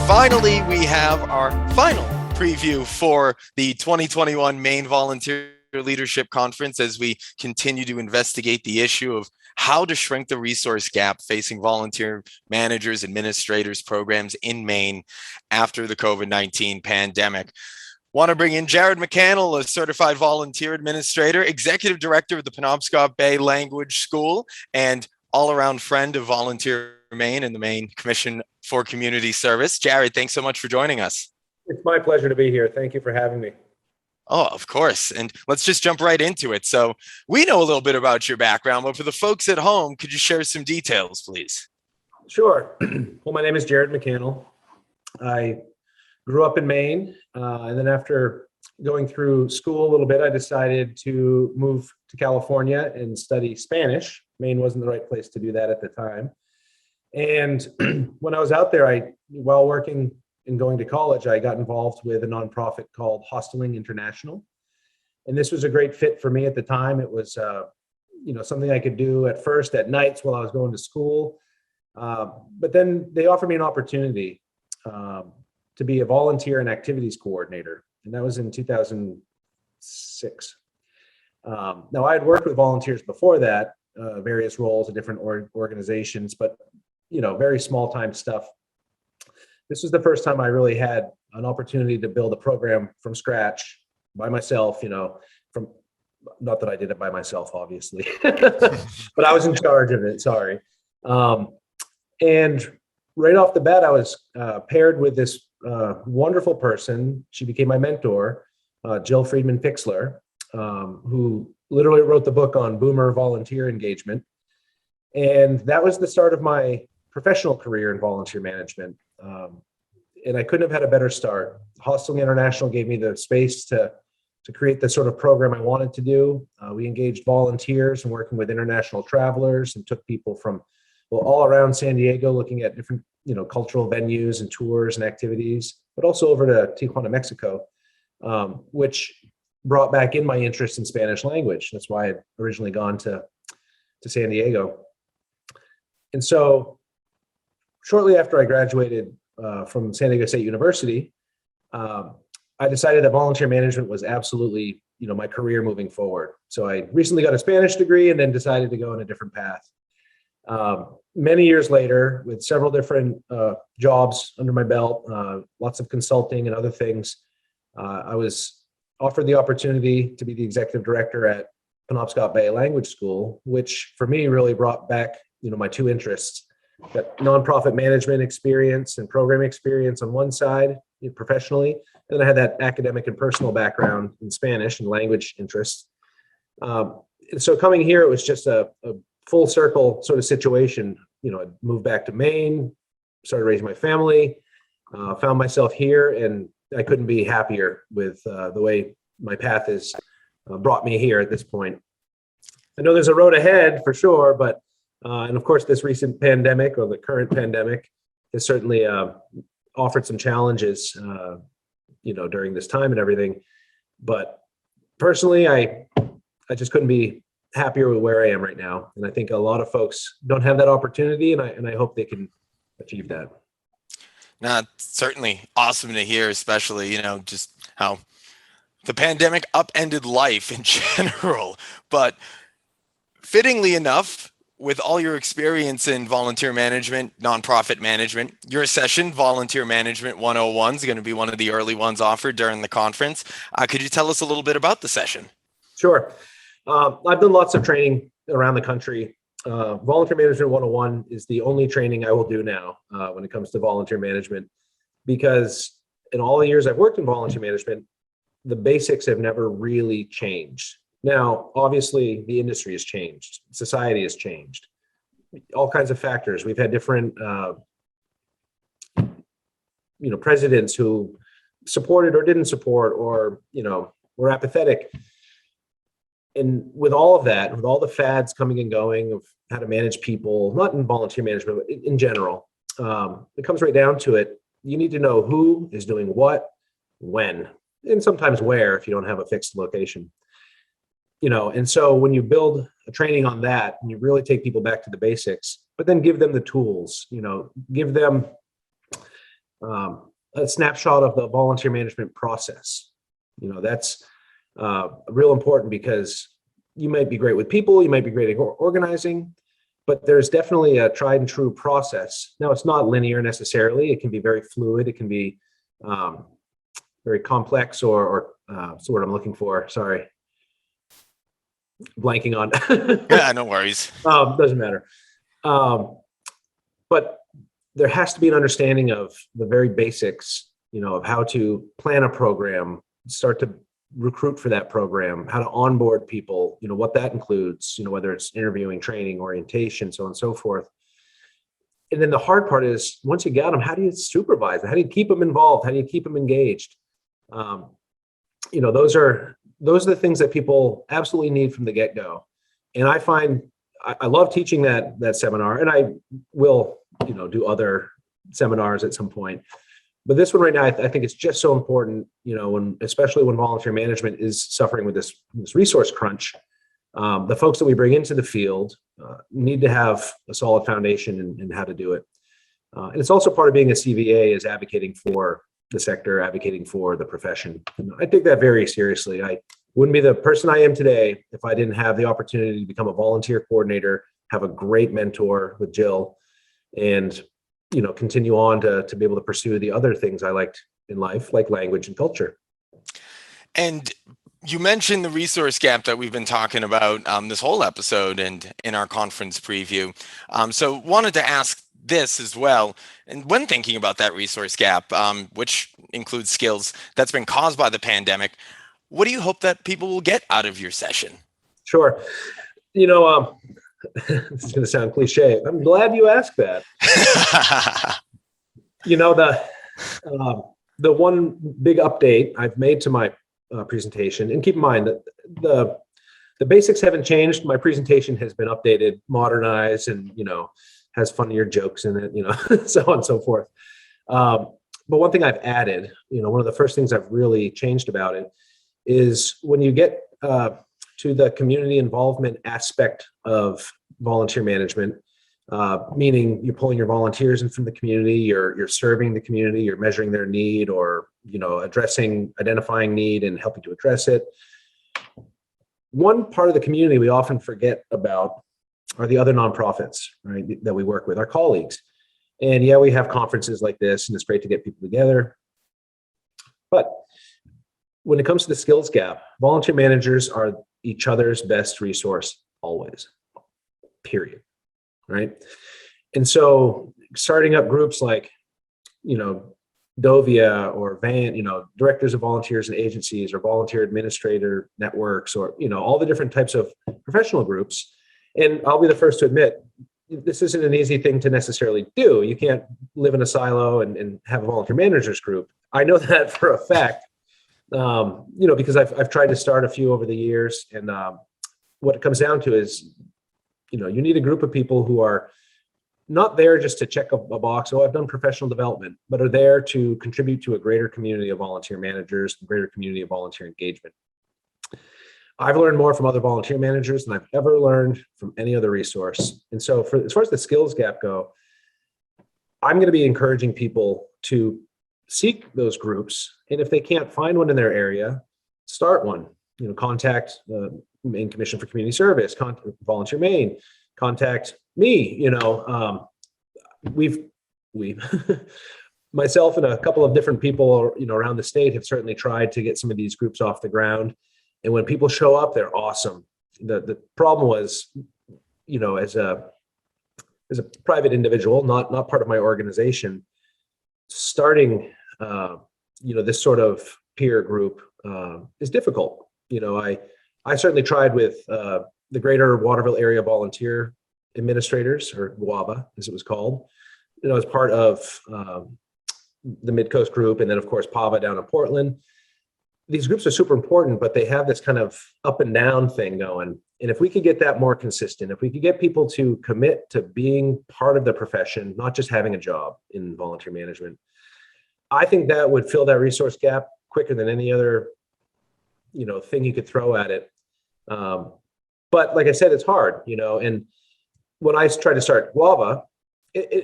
finally, we have our final preview for the 2021 Maine Volunteer Leadership Conference as we continue to investigate the issue of how to shrink the resource gap facing volunteer managers, administrators, programs in Maine after the COVID-19 pandemic. Want to bring in Jared McCannell, a certified volunteer administrator, executive director of the Penobscot Bay Language School, and all-around friend of Volunteer Maine and the Maine Commission for Community Service. Jared, thanks so much for joining us. It's my pleasure to be here. Thank you for having me. Oh, of course. And let's just jump right into it. So we know a little bit about your background, but for the folks at home, could you share some details, please? Sure. Well, my name is Jared McCannell. I grew up in Maine, and then after going through school a little bit, I decided to move to California and study Spanish. Maine wasn't the right place to do that at the time. And when I was out there, while working and going to college, I got involved with a nonprofit called Hosteling International. And this was a great fit for me at the time. It was, something I could do at first at nights while I was going to school. But then they offered me an opportunity to be a volunteer and activities coordinator. And that was in 2006. Now, I had worked with volunteers before that, various roles at different organizations, but very small time stuff. This was the first time I really had an opportunity to build a program from scratch by myself, not that I did it by myself, obviously, but I was in charge of it. Sorry. And right off the bat, I was paired with this wonderful person. She became my mentor, Jill Friedman Fixler, who literally wrote the book on boomer volunteer engagement. And that was the start of my professional career in volunteer management. And I couldn't have had a better start. Hosteling International gave me the space to create the sort of program I wanted to do. We engaged volunteers and working with international travelers and took people from all around San Diego, looking at different cultural venues and tours and activities, but also over to Tijuana, Mexico, which brought back in my interest in Spanish language. That's why I'd originally gone to San Diego. And so shortly after I graduated from San Diego State University, I decided that volunteer management was absolutely, my career moving forward. So I recently got a Spanish degree and then decided to go on a different path. Many years later, with several different jobs under my belt, lots of consulting and other things, I was offered the opportunity to be the executive director at Penobscot Bay Language School, which for me really brought back, my two interests. That nonprofit management experience and program experience on one side, professionally, and then I had that academic and personal background in Spanish and language interests. So coming here, it was just a full circle sort of situation. I moved back to Maine, started raising my family, found myself here, and I couldn't be happier with the way my path has brought me here at this point. I know there's a road ahead for sure, but and of course, this recent pandemic or the current pandemic has certainly offered some challenges, during this time and everything. But personally, I just couldn't be happier with where I am right now. And I think a lot of folks don't have that opportunity, and I hope they can achieve that. Now, certainly awesome to hear, especially, just how the pandemic upended life in general. But fittingly enough, with all your experience in volunteer management, nonprofit management, your session, Volunteer Management 101, is going to be one of the early ones offered during the conference. Could you tell us a little bit about the session? Sure. I've done lots of training around the country. Volunteer Management 101 is the only training I will do now when it comes to volunteer management, because in all the years I've worked in volunteer management, the basics have never really changed. Now, obviously, the industry has changed. Society has changed. All kinds of factors. We've had different, presidents who supported or didn't support or, were apathetic. And with all of that, with all the fads coming and going of how to manage people, not in volunteer management, but in general, it comes right down to it. You need to know who is doing what, when, and sometimes where if you don't have a fixed location. And so when you build a training on that and you really take people back to the basics, but then give them the tools, give them a snapshot of the volunteer management process. That's real important because you might be great with people, you might be great at organizing, but there's definitely a tried and true process. Now, it's not linear necessarily. It can be very fluid. It can be very complex or what's the word I'm looking for? Sorry. Blanking on. Yeah, no worries. Doesn't matter. But there has to be an understanding of the very basics, of how to plan a program, start to recruit for that program, how to onboard people, what that includes, whether it's interviewing, training, orientation, so on and so forth. And then the hard part is, once you got them, how do you supervise them? How do you keep them involved? How do you keep them engaged? Those are the things that people absolutely need from the get-go. And I find I love teaching that seminar, and I will, do other seminars at some point. But this one right now, I think it's just so important, especially when volunteer management is suffering with this resource crunch. The folks that we bring into the field need to have a solid foundation in how to do it. And it's also part of being a CVA is advocating for the sector, advocating for the profession. And I take that very seriously. I wouldn't be the person I am today if I didn't have the opportunity to become a volunteer coordinator, have a great mentor with Jill, and continue on to be able to pursue the other things I liked in life, like language and culture. And you mentioned the resource gap that we've been talking about this whole episode and in our conference preview. So wanted to ask this as well. And when thinking about that resource gap, which includes skills that's been caused by the pandemic, what do you hope that people will get out of your session? Sure. This is going to sound cliche. I'm glad you asked that. The one big update I've made to my presentation, and keep in mind that the basics haven't changed. My presentation has been updated, modernized, and has funnier jokes in it, so on and so forth. But one thing I've added, one of the first things I've really changed about it is when you get to the community involvement aspect of volunteer management, meaning you're pulling your volunteers in from the community, you're serving the community, you're measuring their need, or identifying need and helping to address it. One part of the community we often forget about are the other nonprofits, right, that we work with, our colleagues. And yeah, we have conferences like this, and it's great to get people together. But when it comes to the skills gap, volunteer managers are each other's best resource always, period, right? And so starting up groups like, Dovia or VAN, directors of volunteers and agencies, or volunteer administrator networks, or, all the different types of professional groups. And I'll be the first to admit, this isn't an easy thing to necessarily do. You can't live in a silo and have a volunteer managers group. I know that for a fact, because I've tried to start a few over the years. And what it comes down to is, you need a group of people who are not there just to check a box, I've done professional development, but are there to contribute to a greater community of volunteer managers, a greater community of volunteer engagement. I've learned more from other volunteer managers than I've ever learned from any other resource. And so as far as the skills gap go, I'm going to be encouraging people to seek those groups. And if they can't find one in their area, start one. Contact the Maine Commission for Community Service, contact Volunteer Maine, contact me. We myself and a couple of different people, around the state have certainly tried to get some of these groups off the ground. And when people show up, they're awesome. The problem was, as a private individual, not part of my organization, starting, this sort of peer group is difficult. I certainly tried with the Greater Waterville Area Volunteer Administrators, or WAVA, as it was called, as part of the Mid-Coast group, and then of course PAVA down in Portland. These groups are super important, but they have this kind of up and down thing going. And if we could get that more consistent, if we could get people to commit to being part of the profession, not just having a job in volunteer management, I think that would fill that resource gap quicker than any other, thing you could throw at it. But like I said, it's hard, and when I tried to start Guava,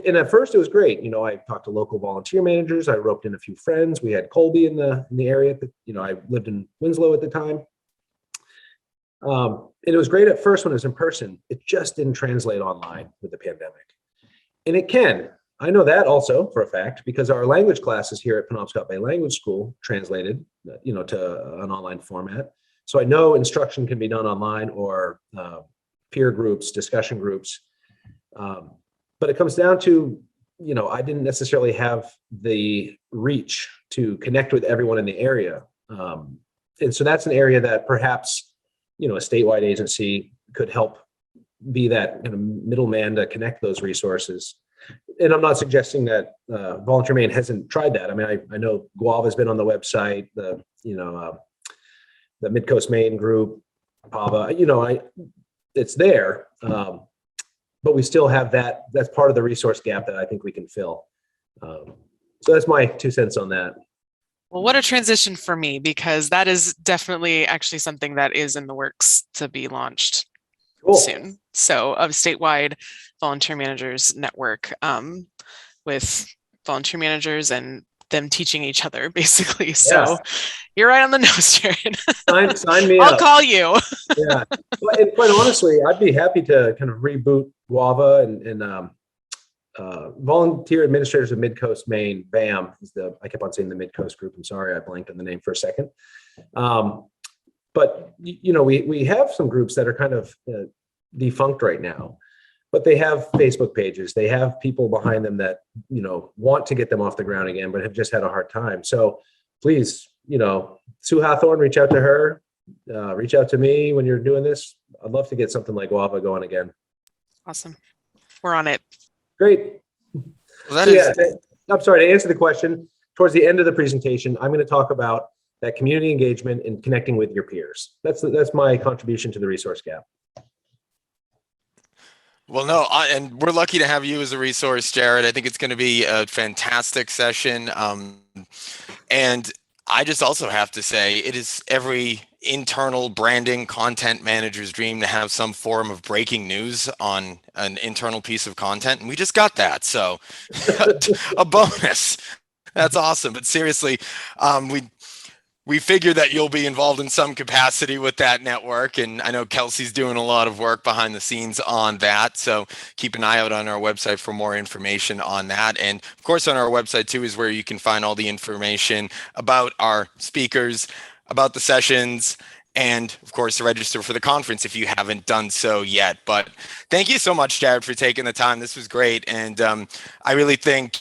And at first it was great. I talked to local volunteer managers. I roped in a few friends. We had Colby in the area. I lived in Winslow at the time. And it was great at first when it was in person. It just didn't translate online with the pandemic. And it can. I know that also for a fact, because our language classes here at Penobscot Bay Language School translated, to an online format. So I know instruction can be done online or peer groups, discussion groups. But it comes down to, I didn't necessarily have the reach to connect with everyone in the area. And so that's an area that perhaps, a statewide agency could help be that kind of middleman to connect those resources. And I'm not suggesting that Volunteer Maine hasn't tried that. I mean, I know Guava has been on the website, the Mid-Coast Maine group, PAVA, it's there. But we still have that's part of the resource gap that I think we can fill. So that's my 2 cents on that. Well, what a transition for me, because that is definitely actually something that is in the works to be launched soon. So a statewide volunteer managers network with volunteer managers and them teaching each other, basically. Yes. So you're right on the nose, Jared. Sign me I'll up. call you. Yeah. And quite honestly, I'd be happy to kind of reboot Guava and Volunteer Administrators of Mid-Coast Maine, VAM, I kept on saying the Mid-Coast group. I'm sorry, I blanked on the name for a second. But, we have some groups that are kind of defunct right now, but they have Facebook pages. They have people behind them that, want to get them off the ground again, but have just had a hard time. So please, Sue Hathorne, reach out to her, reach out to me when you're doing this. I'd love to get something like Guava going again. Awesome. We're on it. Great. Well, I'm sorry, to answer the question, towards the end of the presentation, I'm going to talk about that community engagement and connecting with your peers. That's my contribution to the resource gap. Well, no, and we're lucky to have you as a resource, Jared. I think it's going to be a fantastic session. And I just also have to say, it is every internal branding content manager's dream to have some form of breaking news on an internal piece of content. And we just got that. So a bonus. That's awesome. But seriously, we figure that you'll be involved in some capacity with that network. And I know Kelsey's doing a lot of work behind the scenes on that. So keep an eye out on our website for more information on that. And of course, on our website too is where you can find all the information about our speakers, about the sessions, and of course, to register for the conference if you haven't done so yet. But thank you so much, Jared, for taking the time. This was great. And I really think,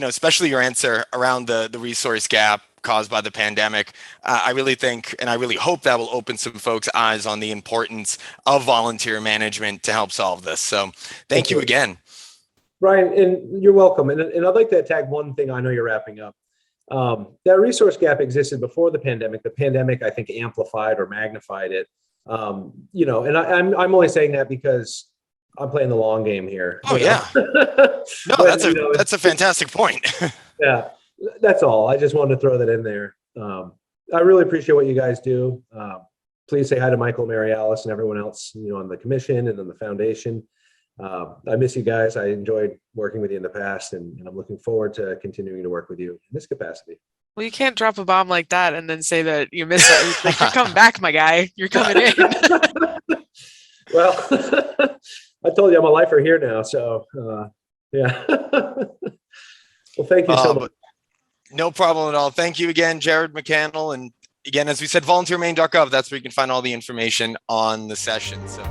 especially your answer around the resource gap caused by the pandemic, I really think, and I really hope that will open some folks' eyes on the importance of volunteer management to help solve this. So thank you again. Brian, and you're welcome. And I'd like to tag one thing. I know you're wrapping up. That resource gap existed before the pandemic. The pandemic, I think, amplified or magnified it. And I'm only saying that because I'm playing the long game here. Oh, yeah. No, that's a fantastic point. Yeah. That's all. I just wanted to throw that in there. I really appreciate what you guys do. Please say hi to Michael, Mary Alice, and everyone else, on the commission and on the foundation. I miss you guys. I enjoyed working with you in the past, and I'm looking forward to continuing to work with you in this capacity. Well, you can't drop a bomb like that and then say that you miss it. Like, you're coming back, my guy. You're coming in. Well, I told you I'm a lifer here now. So, yeah. Well, thank you so much. No problem at all. Thank you again, Jared McCannell. And again, as we said, volunteermaine.gov, that's where you can find all the information on the session. So.